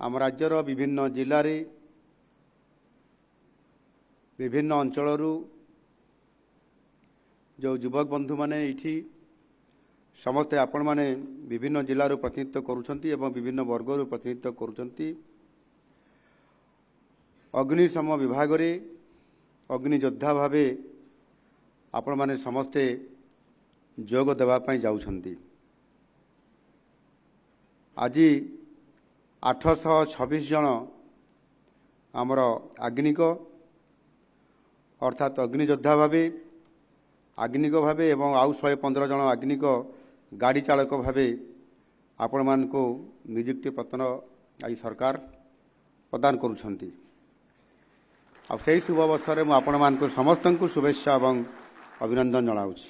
आम राज्यर विभिन्न जिले रे विभिन्न अंचल जो युवक बंधु माने इठी समस्ते आपण माने विभिन्न जिलूर प्रतिनिधित्व करुछंती एवं विभिन्न वर्गर प्रतिनिधित्व करुछंती। अग्निशम विभाग रे अग्नि योद्धा भावे आपण माने समस्ते जोग देवा पई जाउछंती। आज 826 जन आमर आग्निक अर्थात अग्नि योद्धा भावे आग्निक भावे एवं आउ 115 जन आग्निक गाड़ी चालक भावे आपण मान को नियुक्ति पत्र आई सरकार प्रदान करुछंती। आ सेही शुभ अवसर में आपण मान को समस्त को शुभेच्छा एवं अभिनंदन जनाउछि।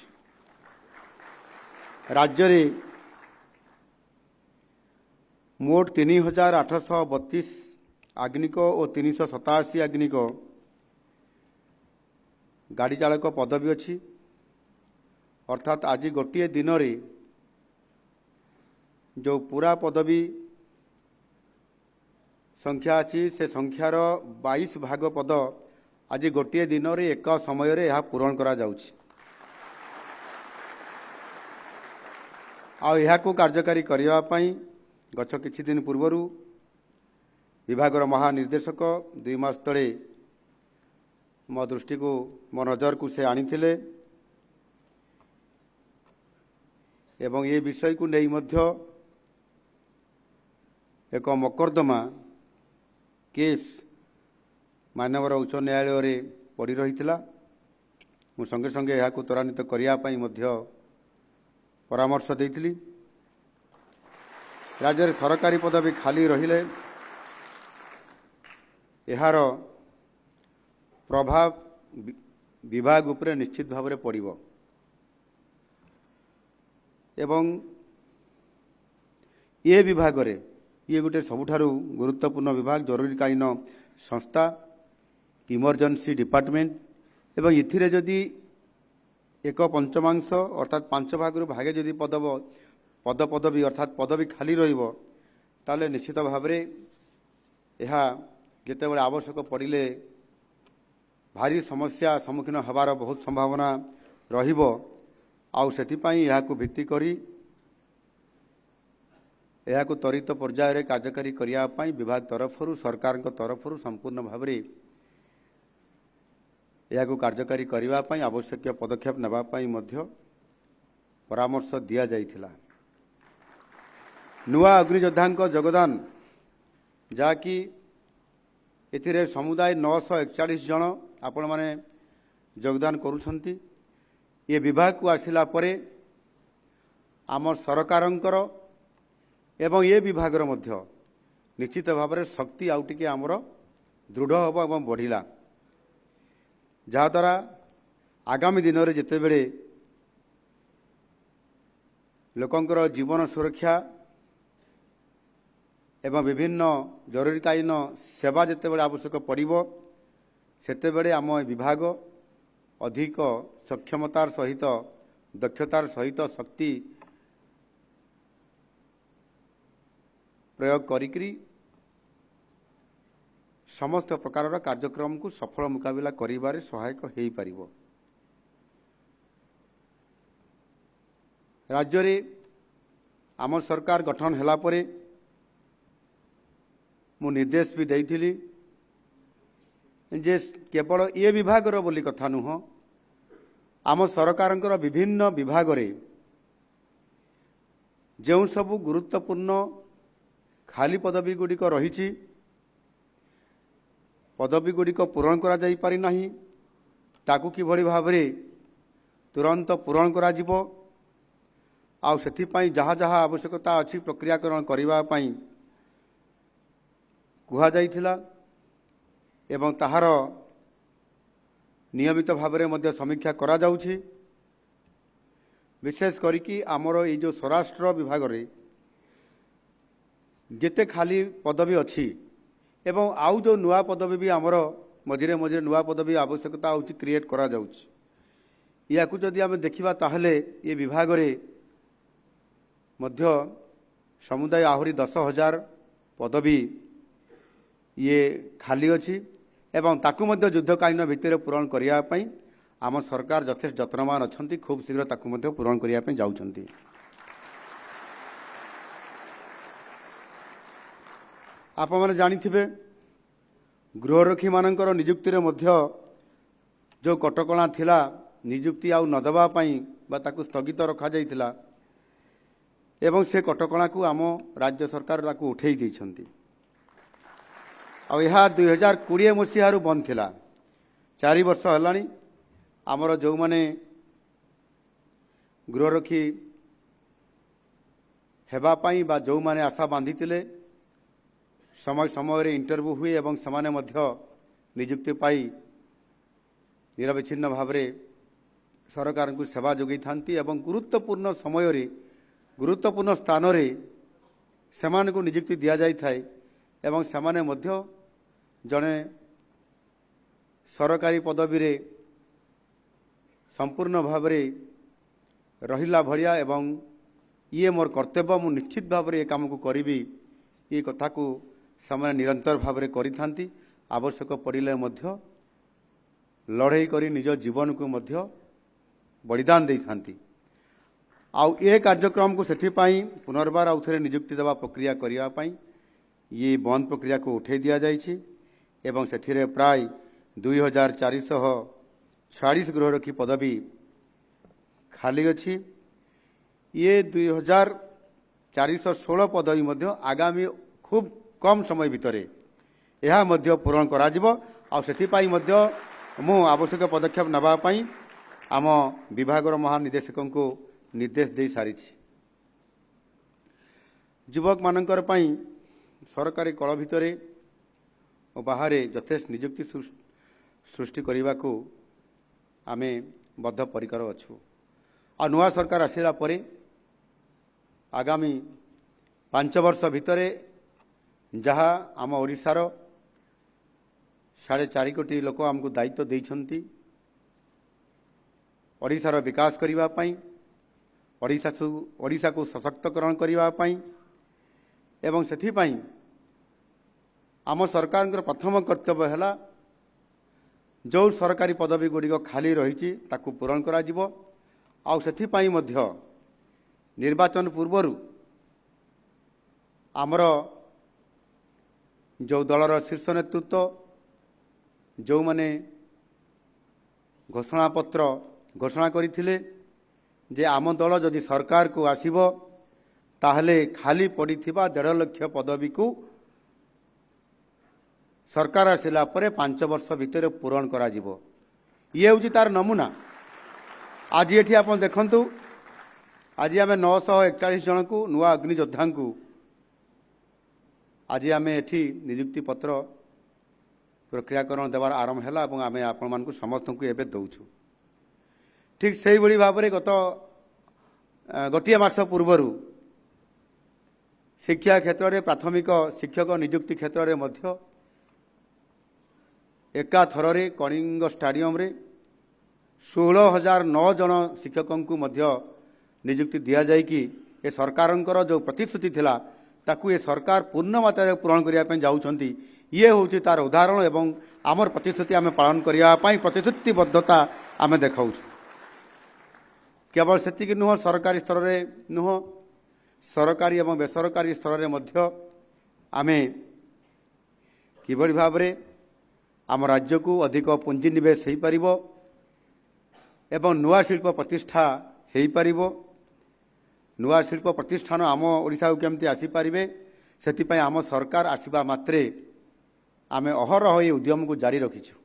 राज्य रे मोट 3832 आग्निक और 387 आग्निक गाड़ी चालक पदवी अच्छी। अर्थात आज गोटे दिन रे जो पूरा पदवी संख्या अच्छी से संख्यार 22 भाग पद आज गोटे दिन रे एक समय रे यह पूरण करा जाउछि। आ को कार्यकारी करने पाई गछ किछि दिन पूर्वर विभागर महानिर्देशक 2 मास तले मो दृष्टि को मो नजर को से आनी थिले एवं ये विषय को नहीं मध्य एक मकर्दमा केस मानवर उच्च न्यायालय रे पड़ी रही मु संगे संगे यह त्वरान्वित करने मध्य परामर्श देइथिली। राज्य में सरकारी पदवी खाली रहिले यार प्रभाव विभाग उपरे निश्चित भाव में पड़िबो एवं ये विभाग रे ये गोटे सबुठारु गुरुत्वपूर्ण विभाग जरूरीकालीन संस्था इमरजेंसी डिपार्टमेंट एवं इथिरे जदि एक पंचमांश अर्थात 5 भाग भागे जदि पद पदवी अर्थात पदवी खाली रहिबो ताले निश्चित भाव में यह जिते आवश्यक पड़े भारी समस्या सम्मुखीन हबार बहुत संभावना रहिबो। आउ सेथिपाई यह को भित्ति करी यह को त्वरित पर्याय रे कार्यकारी करिया पाई विभाग तरफरु सरकार तरफरु संपूर्ण भाव में यह को कार्यकारी करिवा पाई आवश्यक पदक्षेप नेबा पाई मध्य परामर्श दिया जाइथिला। नुआ अग्नियोद्धा योगदान जहाँकि एथिरे समुदाय 941 जन आपण माने योगदान करुछंती। ये विभाग को आसिला परे आम सरकारंकर एवं ये विभागर मध्य निश्चित भाव में शक्ति आउ टिके आमर दृढ़ हब एवं बढ़िला जहाद्वारा आगामी दिन में जिते बड़े लोकंकर जीवन सुरक्षा एवं विभिन्न जरूरीकालीन सेवा जिते बड़े आवश्यक पड़िबो सेते बड़े आम विभाग अधिक सक्षमतार सहित दक्षतार सहित शक्ति प्रयोग करिकरी समस्त प्रकार कार्यक्रम को सफल मुकाबला करिबारे सहायक हेई पारिबो। राज्य रे आम सरकार गठन होला परे मु निर्देश भी देइथिली जे केवल ये विभागर बोली कथा नुह आम सरकारंकर विभिन्न विभाग रे जो सबु गुरुत्वपूर्ण खाली पदवी गुड़िक रही पदवी गुड़िक पूरण करा जाई पारि नाही ताकू किभଳି भाबरे तुरंत पूरण करा जिवो आउ सेथिपाई जहाँ जहाँ आवश्यकता अच्छी प्रक्रियाकरण करने पाई कुहा जाइथिला एवं ताहार नियमित भाव में समीक्षा करा जाउछि। विशेष करिकी आमर ये जो स्वराष्ट्र विभाग रे जेते खाली पदवी अच्छी एवं आउ जो नुआ पदवी भी आमर मझिरे मझिरे नुआ पदवी आवश्यकता होची क्रिएट करा जाउछि। या को जदि आमे देखिबा ताहले ये विभाग रे मध्य समुदाय आहरी 10,000 पदवी ये खाली अच्छी एवं ताकू मध्य युद्धकालीन भित्तिर पूरण करने आम सरकार यथेष जत्नवान अच्छा खूब शीघ्र ताकू मध्य पूरण करने जाउछंती। आप मैंने जानिथिबे गृहरक्षी मानकर नियुक्ति मध्य जो कटकणा थिला नियुक्ति आउ नदबा पई बा ताकू स्थगित रखा जाइथिला एवं से कटकणा को आम राज्य सरकार ताकू उठेई दैछंती। आ यह 2020 मसीहारू बंद थिला 4 वर्ष हलानी आमर जो माने गृहरक्षी हेबा पई बा जो माने आशा बांधितिले समय समय इंटरव्यू हुए एवं समाने मध्य नियुक्ति पाई निरविच्छिन्न भाव सरकार को सेवा जोगई थांती एवं गुरुत्वपूर्ण समय रे गुरुत्वपूर्ण स्थान रे सेमान को नियुक्ति दिया जाई थाए एवं सेमाने मध्य जड़े सरकारी पदवी रे संपूर्ण भाव रहिला भलिया एवं ये मोर कर्तव्य मु निश्चित भाव रे काम को करी ये कथा को समय निरंतर भाव में करि आवश्यक पड़िले मध्य लड़ाई करी निज जीवन को मध्य बलिदान दे थांती। आउ ए कार्यक्रम को सेथिपाई पुनर्बार आउ थे नियुक्ति देवा प्रक्रिया करने ये बंद प्रक्रिया को उठे दिया जाइछि एवं सेथिरे प्राय 2446 गृहरक्षी पदवी खाली अछि। ये 2416 पदवी मध्य आगामी खूब कम समय भितर यह मध्य पूरण करा जिवो आ सेथिपाई मध्य मु आवश्यक पदक्षेप नबा पई आम विभागर महानिदेशकों को निर्देश दे सारी। युवक मानकर पई सरकारी कल भितर और बाहर यथेष नियुक्ति सृष्टि करने को आमे बद्धपरिकर अच्छु। आ नुआ सरकार आसिला परे आगामी 5 वर्ष भितर जहाँ आम ओडिशार 4.5 कोटी लोक आमको दायित्व देइछंती ओडिशार विकास करबा पई ओडिशा को सशक्तकरण करबा पई एवं सेथि पई आम सरकार प्रथम कर्तव्य है जो सरकारी पदवी गुड़िक खाली रही ताकू पूरण करा जिवो आउ सेथि पई मध्य निर्वाचन पूर्वर आमर जो दलर शीर्ष नेतृत्व जो माने घोषणा पत्र घोषणा करथिले जे आम दल जदि सरकार को आसीबो ताहले खाली पड़िथिबा 1.5 लाख पदवी को सरकार आसिला परे 5 वर्ष भितर पूरण करा जिवो। ये होची तार नमूना। आज एठी आपण देखंतु आज आम 941 जन को नुआ अग्नियोद्धा को आज आम एठी नियुक्ति पत्र प्रक्रियाकरण देवार आरंभ है और आम आपण मानकु समस्त को एबे दउछु। ठीक से ही भाव में गत गोटे मास पूर्वर शिक्षा क्षेत्र में प्राथमिक शिक्षक नियुक्ति क्षेत्र में मध्य एका थरे कलिंग स्टाडियम रे 16,009 जन शिक्षकों को मध्य नियुक्ति दिया जाए कि ए सरकारंकर जो प्रतिश्रुति थिला ताकू ए सरकार पूर्ण मात्रा पूरण करने जाउछंती। ये होची तार उदाहरण एवं आमर प्रतिश्रुति आम पालन करने प्रतिश्रुतिबद्धता आम देखाउछु। केवल सेतिक नुह सरकारी स्तर में नुह सरकारी एवं बेसरकारी स्तर में मध्य आमे किभली भाव में आम राज्य को अधिक पुंजीनिवेश हो पारिबो एवं नुआ शिल्प प्रतिष्ठा हो पारिबो। नुआ शिल्प प्रतिष्ठान आम ओडिशा को केमती आसी पारिबे सेतिपई आम सरकार आसीबा मात्रे आमे अहरह ये उद्यम को जारी रखिछु।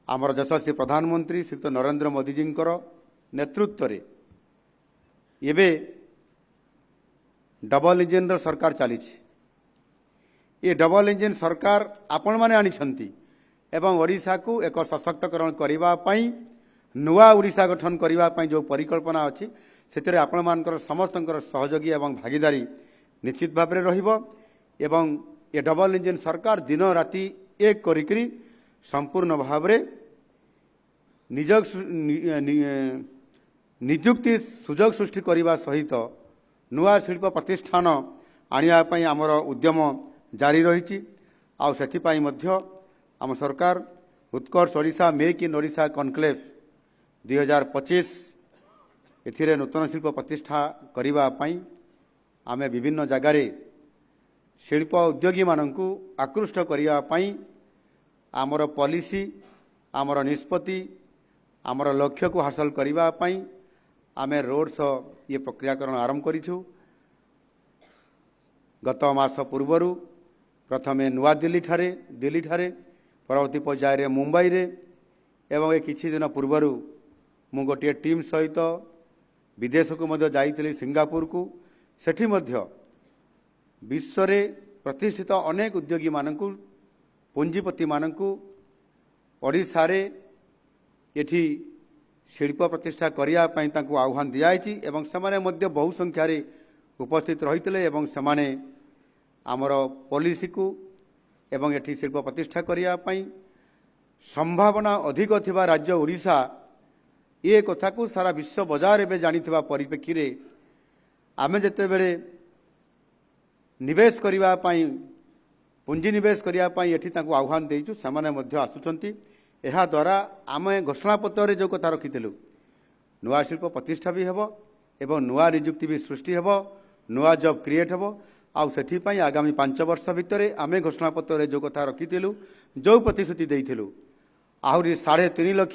आमर यशस्वी प्रधानमंत्री श्रीयुक्त नरेंद्र मोदी जी नेतृत्व रे एबे डबल इंजिन सरकार चली। ये डबल इंजिन सरकार आपण माने आनिछंती एवं ओडिशा को एक सशक्तकरण करबा पई नुआ ओडिशा गठन करबा पई जो परिकल्पना अछि सेतरे आपण मानकर समस्तंकर सहयोगी एवं भागीदारी निश्चित भाव में रहिबो एवं ये डबल इंजिन सरकार दिन राति एक करिकरी संपूर्ण भाव में नियुक्ति सुजोग सृष्टि करने सहित नुआ शिल्प प्रतिष्ठान आनिया पई आमर उद्यम जारी रही आउपाई आम सरकार Utkarsh Odisha make in Odisha conclave 2025 एथिरे नूतन शिल्प प्रतिष्ठा करने आम विभिन्न जगार शिल्प उद्योगी मानू आकृष्ट करने आमर पॉलिसी आमर निष्पत्ति आमर लक्ष्य को हासिल करने आम रोड शो ये प्रक्रियाकरण आरंभ करिछु। गत मास पूर्वर प्रथमे नुआ दिल्ली ठारे परवर्ती पर्यायर मुंबई रे एवं ए किछि दिन पूर्वर मु गोटे टीम सहित विदेश को मध्य जाइथिली सिंगापुर को सेठी मध्य विश्व रे प्रतिष्ठित अनेक उद्योगी मानकु पुंजीपति मानकु ओडिशा रे एठी शिल्प प्रतिष्ठा करिया पई तांकु आह्वान दियाइछि एवं समाने मध्य बहु संख्या रे उपस्थित रहितले एवं समाने आमर पॉलिसी को एवं एठी शिल्प प्रतिष्ठा करिया पई संभावना अधिक थिबा राज्य ओडिशा ये कथा को सारा विश्व बाजार एवं जानिथिबा परिप्रेक्षी रे आमे जते बेले निवेश करिया पई पुंजी निवेश करिया पई एठी तांकु आह्वान देइछु समाने मध्य आसुचंती एहा द्वारा आमे घोषणा पत्र जो कथा रखिथिलु नुआ शिल्प प्रतिष्ठा भी हेबो एवं नुआ नियुक्ति भी सृष्टि हेबो नुआ जॉब क्रिएट हेबो आउ सेठी पई आगामी 5 वर्ष भितर आमे घोषणा पत्र जो कथा रखिथिलु जो प्रतिश्रुति देइथिलु आहुरी 3.5 लाख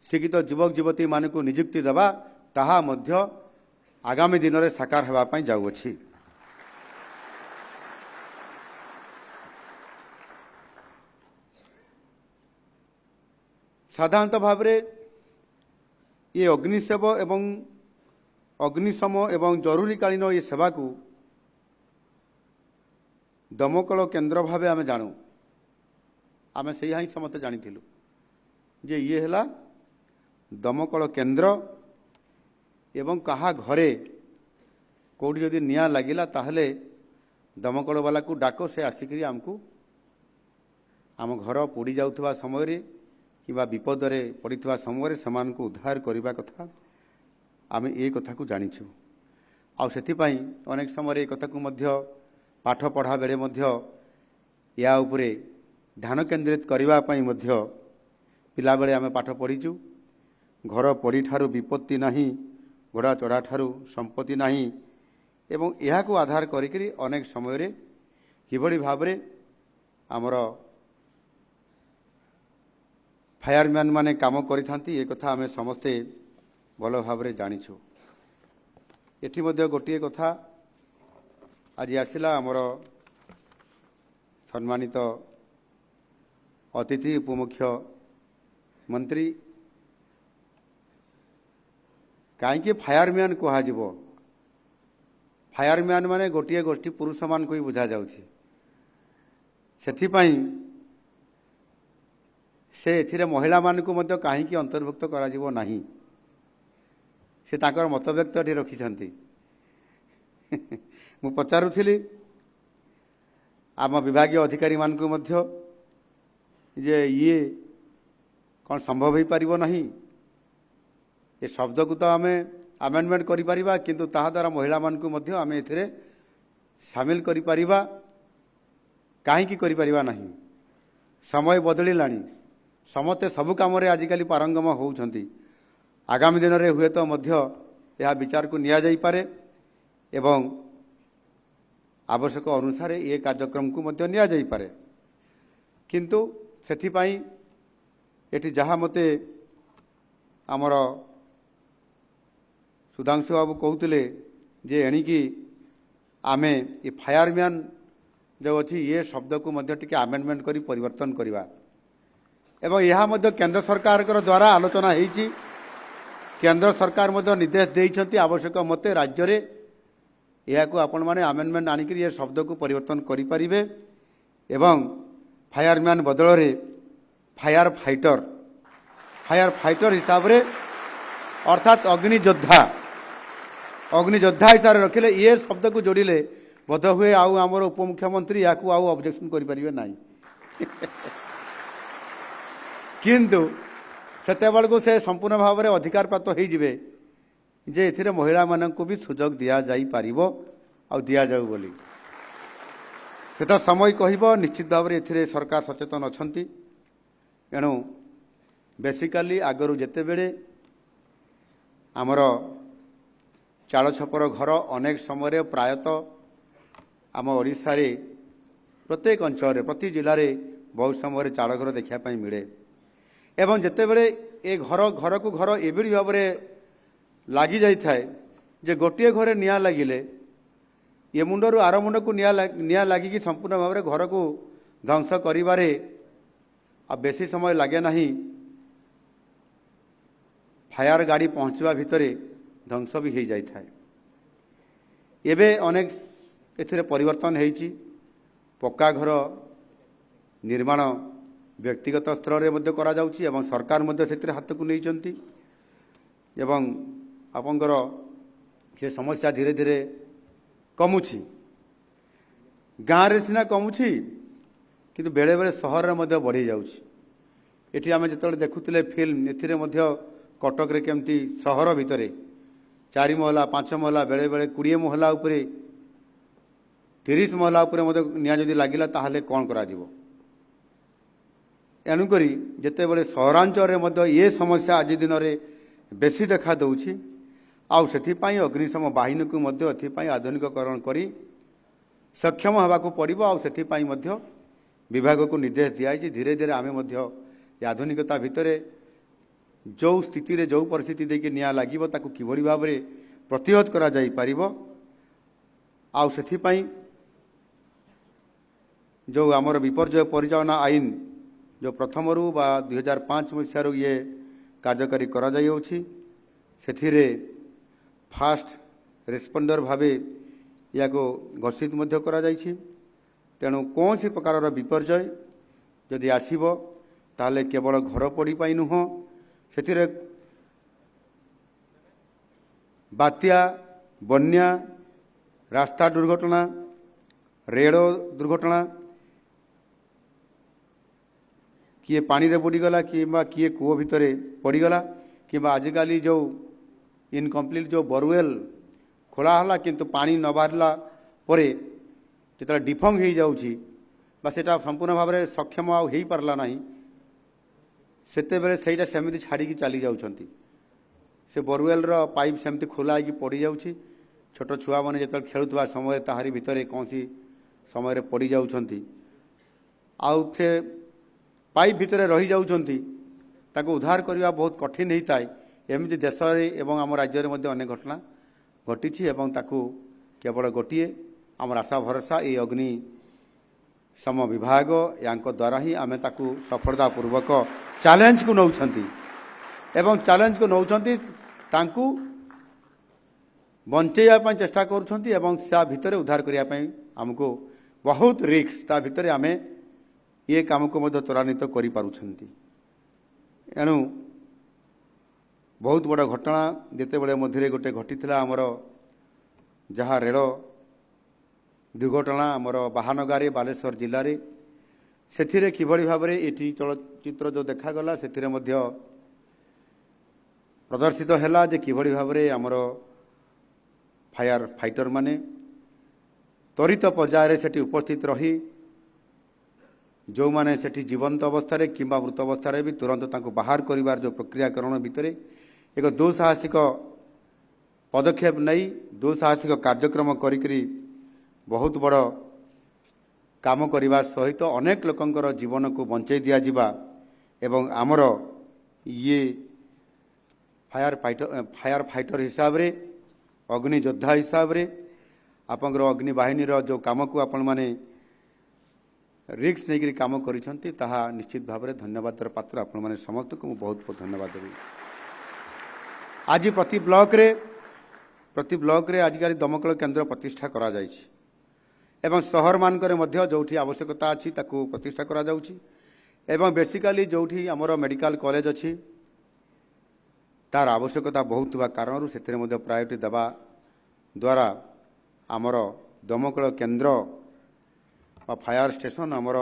शिक्षित युवक युवती मानकु नियुक्ति देवा ताहा मध्य आगामी दिन में साकार हेबा पई जाउअछि। साधारणतः भाव ये अग्निशम एवं जरूरीकालीन ये सेवा को दमकल केन्द्र भाव आम जानू आम से ही समस्त जानी जे ये है दमकल केन्द्र एवं कहा घरे कौटी जदि निया लगिला ताहले दमकल वाला को डाक से आसिक आमको आम घर पोड़ी जाउथबा समय रे किबा विपद रे पड़िथबा समय समान को उद्धार करने कथा आम ये कथा को जानिछु आ सेति पई अनेक समय कथा को मध्य पाठ पढ़ा बेले मध्य या उपरे ध्यान केंद्रित करबा पई मध्य पिला बेले आम पाठ पढ़ीचु घर पड़ी ठारू विपत्ति नाही घोड़ा चढ़ा ठारू संपत्ति नाही एवं यह को आधार करी अनेक समय रे किभली भाव रे आमर फायरमैन माने काम करिथांती ये कथा आमे समस्ते भल भाव रे जानिछु। एठी मध्य गोटिए कथा आज आसिला आमर सम्मानित अतिथि उपमुख्य मंत्री कहीं फायरमैन कह फायरमैन माने गोटे गोष्ठी पुरुष मान को ही बुझा जाउछि सेथिपई से एथिरे महिला मान को मध्य कहीं अंतर्भुक्त करा जिवो नाही से ताकर मत व्यक्त एठी रखिछंती मु पचारुथिली आम विभागीय अधिकारी मान को मध्य जे ये कौन संभव हो पारिबो नाही ए शब्द को तो आम आमेंडमेंट करि परिबा किंतु ताहा द्वारा महिला मान को मध्य आम एथिरे शामिल करि परिबा कहीं करि परिबा नाही समय बदलिलानी समस्ते सबु काम आजिकल पारंगम होउछंती आगामी दिन में हुए तो मध्य यह विचार को निया जाई पारे एवं आवश्यक अनुसार ये कार्यक्रम को मध्य निया जाई पारे किंतु सेथिपाई एठी जहा मते आमर सुधांशु बाबू कहते जे एणिकी आमे ये फायरमैन जो अच्छी ये शब्द को मध्य टिके आमेंडमेंट करी परिवर्तन करवा एवं यह मध्य केंद्र सरकार द्वारा आलोचना होईची केंद्र सरकार मध्य निर्देश देइछंती आवश्यक मते राज्य रे यह को आपण माने आमेंडमेंट आनिक ये शब्द को परिवर्तन करि परिबे एवं फायरमैन बदल रे फायर फाइटर हिसाब रे अर्थात अग्नियोद्धा हिसाब रे रखिले ये शब्द को जोड़िले बोध हुए आउ आमर उपमुख्यमंत्री या आउ ऑब्जेक्शन करि परिबे नाही किंतु सेते बेलू से संपूर्ण भाव में अधिकार प्राप्त हो जे एथिरे महिला मानक भी सुजोग दिया जाई पारिबो दिजाऊ बोली से तो समय कह निश्चित भाव में ए सरकार सचेतन अच्छा एणु बेसिकाली आगरू जिते बड़े आमर चाल छपर घर अनेक समय प्रायतः आम ओडिशा रे प्रत्येक अंचल प्रति जिले में बहुत समय चाल घर देखापी मिले एवं जिते बड़े ए घर घर को घर एभली भाव में लगी जाए जे गोटे घरे निआ लगिले ये मुंडरू आर मुंड को निआ लगिकी संपूर्ण भाव में घर को ध्वंस करिबारे आ बेसी समय लगे नहीं फायर गाड़ी पहुँचवा भितर ध्वंस भी हो जाए था एबे अनेक एथिरे परिवर्तन होईची पक्का घर निर्माण व्यक्तिगत स्तर में करा जाउची एवं सरकार मध्य सेतिरे हाथ को नहीं एवं आपंकर से समस्या धीरे धीरे कमुची गाँव रे सिना कमुची किंतु बेले बेले सहर में बढ़ी जाउची एठी आमे जतले देखुतिले फिल्म एथिरे मध्य कटक रे केमती सहर भितरे 4 महला 5 महला बेले बेले 20 महला उपरे 30 महला उपरे मध्य निया जदि लागिला ताहाले कोन करा जिवो एणुकरी जिते बड़े सहरांचल में ये समस्या आज दिन में बेसी देखा दूची आउपाई अग्निशम बाहिनी को आधुनिकरण कर सक्षम होगाक पड़ो आपाई विभाग को निर्देश दिखाई धीरे धीरे आम आधुनिकता भितर जो स्थिति रे जो परिस्थिति देखिए निया लगे ताकू किभली भाव में प्रतिहत करा जाई पारिबो आउपाई जो आमर विपर्यय परिचालना आईन जो प्रथम रू 2005 मसीह ये कार्यकारी करा जाउछि सेथिरे फास्ट रेस्पोंडर भावे या को घोषित मध्य करा जाइछि तेणु कौन सी प्रकार विपर्यय जदि आसीबो ताले केवल घर पड़ी पाई नुह सेथिरे बात्या बन्या रास्ता दुर्घटना रेल दुर्घटना किए पानी रे बुड़ीगला कि किए कूओ भितर पड़ीगला कि आजिकल जो इनकम्प्लीट जो बोरवेल खोला हला किंतु पानी न बाहरला परे जिते डिफंग हो जाउछि बा सेटा संपूर्ण भाव में सक्षम आ हो पारला नहीं सेते बेले सेटा सेमिति छाड़ी चली जाउछंती से बोरवेल रो पाइप सेमती खोला होगी पड़ जाउछि छोट छुआ मैंने जो खेलुवा समय ताहारी भितर कौन सी समय पड़ जाउछंती आउ से पाइप भितर रही जाउछंती ताको उद्धार करने बहुत कठिन होता है एमती देश एवं आम राज्य में अनेक घटना घटी एवं ताकू केवल गोटे आम आशा भरोसा ये अग्नि सम विभाग या द्वारा ही आम ताकू सफलतापूर्वक चैलेंज को नौछंती एवं चैलेंज को नौछंती तांकू बंचेया चेष्टा करुछंती एवं सा भितर उद्धार करने आमको बहुत रिस्क ता भितर आमे ये काम को त्वरान्वित करें एणु बहुत बड़ घटना जिते बड़े मध्य गोटे घटी आमर जहाँ रेल दुर्घटना आमर बाहानगारे बालेश्वर जिले में से किभली भाव में ये चलचित्र जो देखागला से प्रदर्शित है जे किभली भाव में आमर फायर फाइटर माने त्वरित पर्यायर से उपस्थित रही जो माने सेठी जीवंत अवस्था कि मृत अवस्था भी तुरंत बाहर करिवार जो प्रक्रियाकरण भितर एक दुस्साहसिक पदक्षेप नहीं दुस्साहसिक कार्यक्रम करी बहुत बड़ काम करने सहित अनेक लोकंकर जीवन को बंचाई दिया एवं आमर ये फायर फाइटर हिसाब रे अग्नि योद्धा हिसाब रे आपंकर अग्नि बाहिनी जो काम को आपण माने रिक्स नहीं काम करिसेंती ताहा निश्चित भाव में धन्यवाद पात्र आपण माने समस्त को बहुत बहुत धन्यवाद देवी। आज प्रति ब्लॉक रे आजिकारी दमकल केन्द्र प्रतिष्ठा करा जायछि एवं शहर मानकरे मध्य जोठी आवश्यकता अछि ताकू प्रतिष्ठा करा जाउछि एवं बेसिकली जोठी हमर मेडिकल कॉलेज अछि तार आवश्यकता बहुत बा कारण से मध्य प्रायोरिटी देवा द्वारा आमर दमकल केन्द्र फायर स्टेशन आमर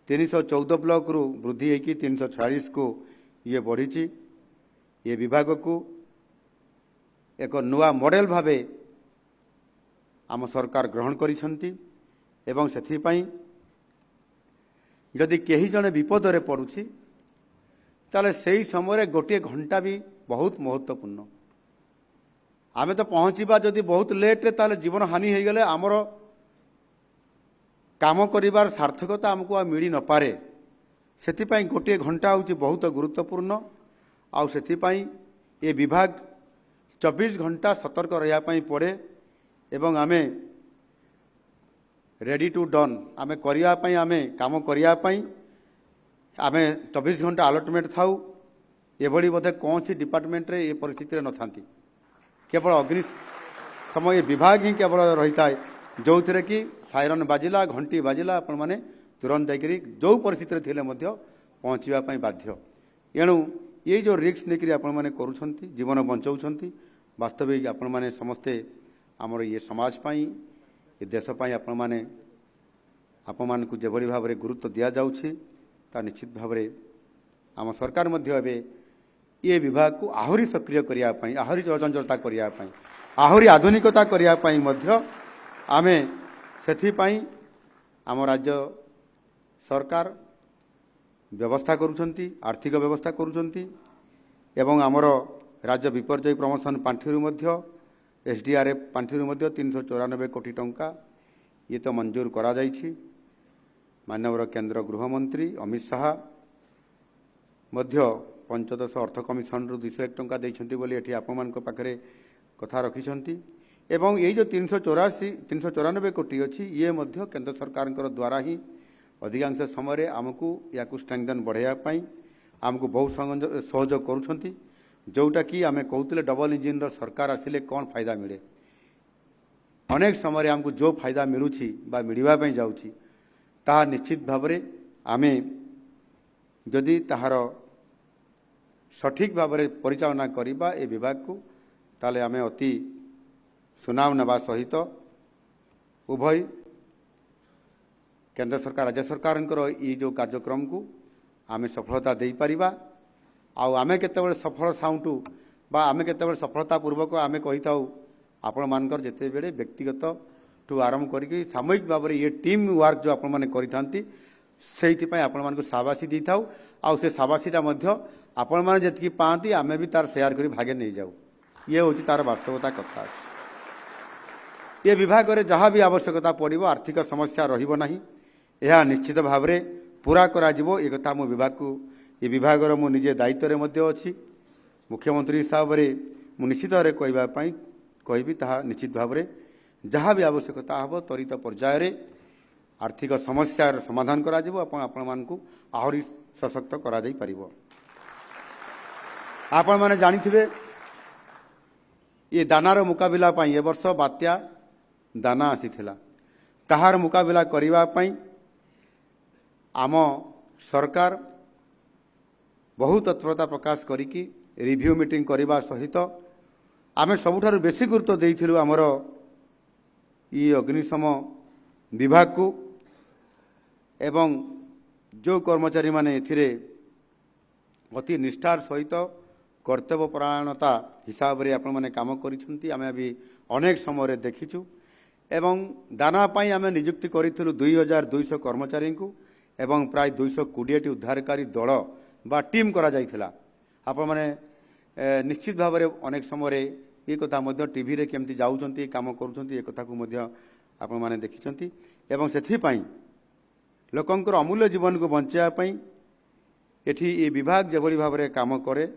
314 ब्लॉक रु वृद्धि होगी 346 को ये बढ़ी ये विभाग को एक नुआ मॉडल भावे आम सरकार ग्रहण करिसंती एवं सेथिपाई जदि केही जने विपद रे पड़ुछि ताले सेही समय गोटे घंटा भी बहुत महत्वपूर्ण। आमे तो पहुँचीबा जदि बहुत लेट रे ताले जीवन हानि हो गले आमर काम करिवार सार्थकता आमको आ मिली न पारे। सेथिपाई गोटे घंटा होछि बहुत गुरुत्वपूर्ण। आउ सेथिपाई ए विभाग 24 घंटा सतर्क रहिया पई पड़े एवं आमे रेडी टू डन आमे करिया पई आमे काम करिया पई आमे 24 घंटा अलर्टमेंट थाउ। एभली बोधे कौन सी डिपार्टमेंट रे ये परिस्थिति न थांती। केवल अग्निशम विभाग ही केवल रही था जो थे कि साइरन बाजिला घंटी बाजिला आपण मैंने तुरंत जाकरी जो परिस्थिति थे पहुँचापी बाध्य। एणु ये जो रिस्क नहीं आपण मैंने करुँच जीवन बचाऊँच वास्तविक आपण मैंने समस्ते आमर ये समाज पाई ये देश पाई आपण मैंने आपण को जो भाव में गुरुत्व दि जाऊँगी ता निश्चित भाव में आम सरकार मध्य ये विभाग को आहरी सक्रिय करने आहरी चलचंचलता करने आहरी आधुनिकता करने आमे सेथिपाई आम राज्य सरकार व्यवस्था करुछंती आर्थिक व्यवस्था करुछंती एवं आमर राज्य विपर्यय प्रमोशन पांठिरु मध्य एसडीआरएफ पांठिरु मध्य 394 कोटी टंका ये तो मंजूर करा जाइछि। माननीय केंद्र गृहमंत्री अमित शाह मध्य पंचदश अर्थ कमिशन रु 201 टंका देइछंती बोली एठी आपमान को पाखरे कथा रखिछंती एवं ये जो 394 कोटी अच्छी ये मध्य केंद्र सरकार द्वारा ही अधिकांश समय आमको या स्ट्रेंथन बढ़ाई आमको बहुत सहयोग करुँच जोटा कि आम कहते डबल इंजिन सरकार आसिले कौन फायदा मिले अनेक समय आमको जो फायदा मिलूँ बा मिलवाई जाऊँगी ताहा निश्चित भाव में आमे जदि ताहार सठिक भाव में परिचालना करवा ए विभाग को ताले आमे अति सुनाम नवा सहित उभय केंद्र सरकार राज्य सरकार ये जो कार्यक्रम को आमे सफलता दे पारिबा आउ आमे केतेबेले सफल साउंटू बा आमे केतेबेले सफलता पूर्वक आमे कहि थाउ आपण मानकर जेते बेले व्यक्तिगत ठू आरंभ करके सामूहिक भाव में ये टीम वर्क जो आपण माने करिथांती सेहिति पय आपण मान को शाबाशी दी थाउ आउ से शाबाशीटा मध्य आपण माने जेतकी पांती आमे भी तार शेयर करी भागे नहीं जाऊ। ये होची तार वास्तवता कथा। ये विभाग में जहाँ भी आवश्यकता पड़ो आर्थिक समस्या रहिबो नाही यह निश्चित भाव में पूरा करा जिवो। एक कथा मो विभाग को ये विभाग मो निजे दायित्व मध्य अच्छी मुख्यमंत्री हिसाब से मु निश्चित भाव कहवाई कहबी ताहा निश्चित भाव में जहाँ भी आवश्यकता हम त्वरित पर्यायर आर्थिक समस्यार समाधान करा जिवो आपण मानकु आहरी सशक्त करा जाई परिबो। आपण माने जानिथिबे ये दानार मुकाबिला पाई ए वर्ष बात्या दाना आसीथिला ताहार मुकाबिला करिवा पाई आम सरकार बहुत तत्परता प्रकाश करिकी रिव्यू मीटिंग करने सहित आमे सबुठारु बेसी गुरुत्व देइथिलु आमर ये अग्निशम विभाग को एवं जो कर्मचारी माने एथिरे अति निष्ठार सहित कर्तव्यपरायणता हिसाब से आपण माने काम करिसंती आमे अभी अनेक समय देखिचु एवं दाना पाई आमे नियुक्ति करिथिलु 2200 कर्मचारी को एवं प्राय 220 उद्धारकारी दल बा टीम करा जाइथिला। आपण माने निश्चित भाव में अनेक समय ये कथा मध्य टीवी रे केमती जाउचंती काम करूचंती ये कथा को मध्य आपण माने देखिचंती एवं सेथि पाई लोकंकर अमूल्य जीवन को बंचाया पाई एठी ये विभाग जेभली भाव में काम करे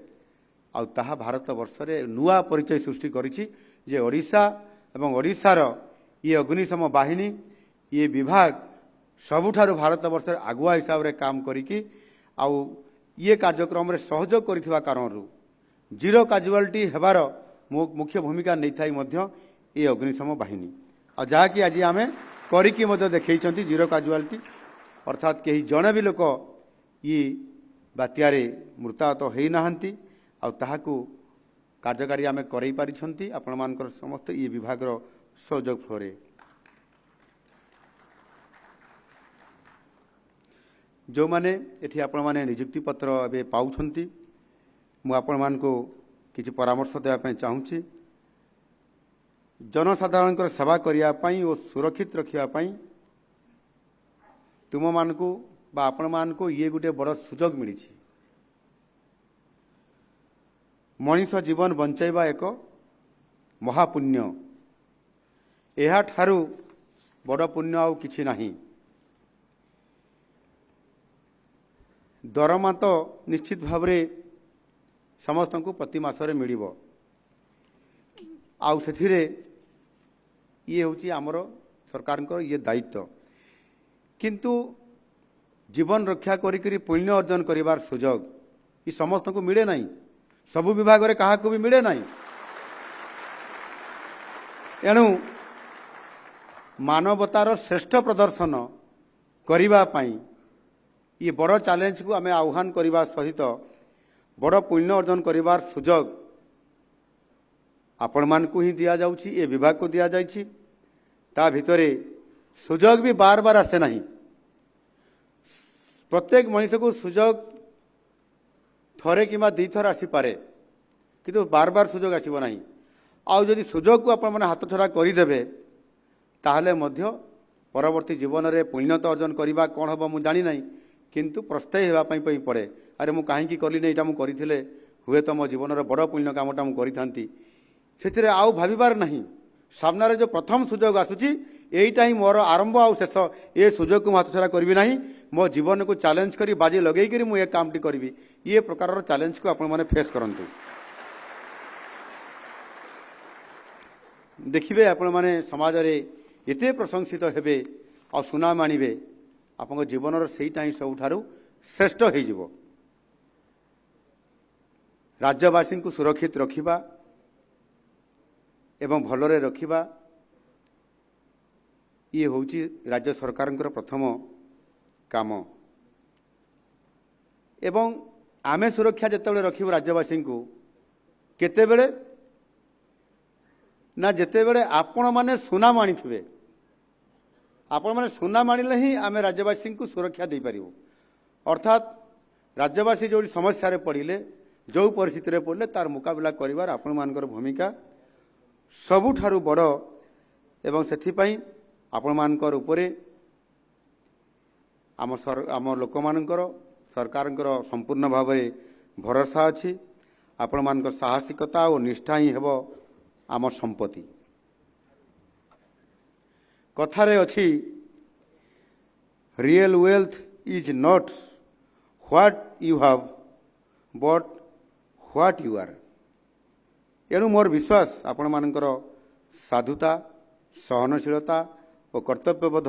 आउ ताहा भारत वर्ष रे नुआ परिचय सृष्टि करिछि जे ओडिशा एवं ओडिशार ये अग्निशम बाहिनी ये विभाग सबुठारु भारत वर्ष आगुआ हिसाब रे काम करिकी आउ ये कार्यक्रम रे सहयोग करिथिबा कारणरू जीरो काजुआलिटी हेबार मुख्य भूमिका नहीं थाई मध्य ये अग्निशम बाहिनी आ जहा कि आज आमे करिकी मध्य देखैछंती जीरो काजुआलिटी अर्थात कहीं जने भी लोक ये बात्यारे मृताहत हो नाहांती आ ताहाकू कार्यकारी आमे करई पारिछंती आपण मानकर समस्त ये विभाग रो सहयोग फरे। जो माने एठी आपण माने नियुक्ति पत्र एबे पाउछंती मु आपण मान को किछि परामर्श देवा पय चाहूची जनसाधारण सेवा करने और सुरक्षित रखापी तुम मान को आपण मान को ये गोटे बड़ सुजोग मिली। मनीष जीवन बंचाइबा एक महापुण्य, यह ठारू बड़ पुण्य आउ किछि नाही। दरमा तो निश्चित भाव समस्त को प्रति मासरे मिलिबो, आउ सेथिरे ये होची आमर सरकार ये दायित्व। किंतु जीवन रक्षा करी पुण्य अर्जन करिवार सुजोग ये समस्त को मिले नहीं, सबु विभाग रे कहा को भी मिले नहीं। एणु मानवतार श्रेष्ठ प्रदर्शन करिबा पई ये बड़ चैलेंज को आम आह्वान करने सहित बड़ पुण्य अर्जन करिवार सुजोग आपण मान को ही दिया जाउछि, ए विभाग को दिया जाइछि। ता भितरे सुजोग भी बार बार आसे नहीं। प्रत्येक मनुष्य को सुजोग थरे किंवा दी थर आसी पारे, किंतु बार बार सुजोग आसीबो नहीं। आउ जदि सुजोग को आपण माने हाथ छड़ा करिदेबे ताहले मध्य परवर्ती जीवन रे पुण्य तो अर्जन करबा कोन हबो मु जानि नहीं, किंतु प्रस्थायी हेबा पई पड़े। अरे मु काहे की करली नै, एटा मु करिथिले हुए तो मो जीवन रे बड़ पुण्य कामटा मु करिथांती, सेथिरे आउ भाबिबार नहीं। सामने जो प्रथम सुजोग आसुची एटा ही मोर आरंभ आउ शेष, ए सुजोग को हाथ छड़ा करबी नहीं। मो जीवन को चैलेंज करी बाजी लगेई करी मु ए कामटी करबी, ये प्रकार चैलेंज को आपण माने फेस करंतु। देखिबे आपण माने समाज रे एते प्रशंसित हेबे आ सुनाम आनिबे, आपन जीवन सेटा ही सबुठारु श्रेष्ठ हो जिवो। राज्यवासी को सुरक्षित रखिबा एवं भलरे रखिबा ये होची राज्य सरकार प्रथम काम। एवं आमे सुरक्षा जेतेबेले रखिबो राज्यवासी को केतेबेले ना जेतेबेले आपण माने सुनाम आनिथिबे, आपण माने सुनाम आनिले ही आमे राज्यवासी को सुरक्षा दे पारिबो। अर्थात राज्यवासी जो समस्या रे पड़िले, जो परिस्थिति रे पड़िले तार मुकाबला करिवार आपण मानकर भूमिका सबुठारु बड़। एवं सेथिपई आपण मानकर उपरे आम लोक मानकर सरकारंकर संपूर्ण भाव में भरोसा अछि। आपण मानकर साहसिकता और निष्ठा ही हेबो आम संपत्ति। कथारे अछि real wealth is not what you have but what you are. एणु मोर विश्वास आपण मानकर साधुता, सहनशीलता और कर्तव्यबोध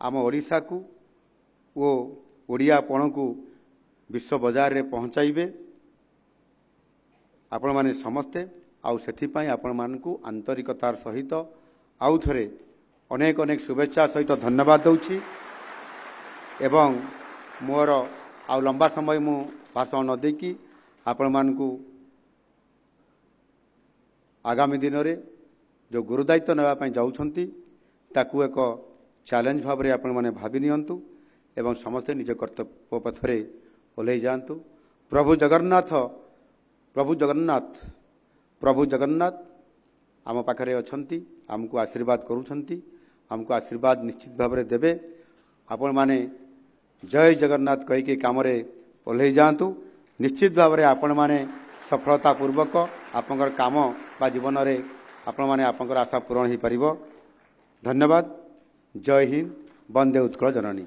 आम ओडिशा को ओ ओडियापण को विश्व बाजार रे पहुंचाइबे। आपण माने समस्ते आउ सेथिपई आपण मानकु आंतरिकतार सहित आउ थरे अनेक अनेक शुभेच्छा सहित धन्यवाद दउछि। एवं मोर आउ लंबा समय मु भाषण न देकी आपण मानकु आगामी दिन रे जो गुरुदायित्व नेबा पई जाउछंती ताकू एक चैलेंज भाव में आपण माने भाबी नियंतु एवं समस्ते निज कर्तव्य पथरे ओल्लै जातु। प्रभु जगन्नाथ प्रभु जगन्नाथ आम पाखरे अछंती, आमको आशीर्वाद करूछंती, आमको आशीर्वाद निश्चित भाव में देबे। आपण माने जय जगन्नाथ कही के काम रे ओल्लै जातु। निश्चित भाव में आपण माने सफलता पूर्वक आपनकर काम बा जीवन रे आपण माने आपनकर आशा पूरण हो पारिबो। धन्यवाद। जय हिंद। वंदे उत्कल जननी।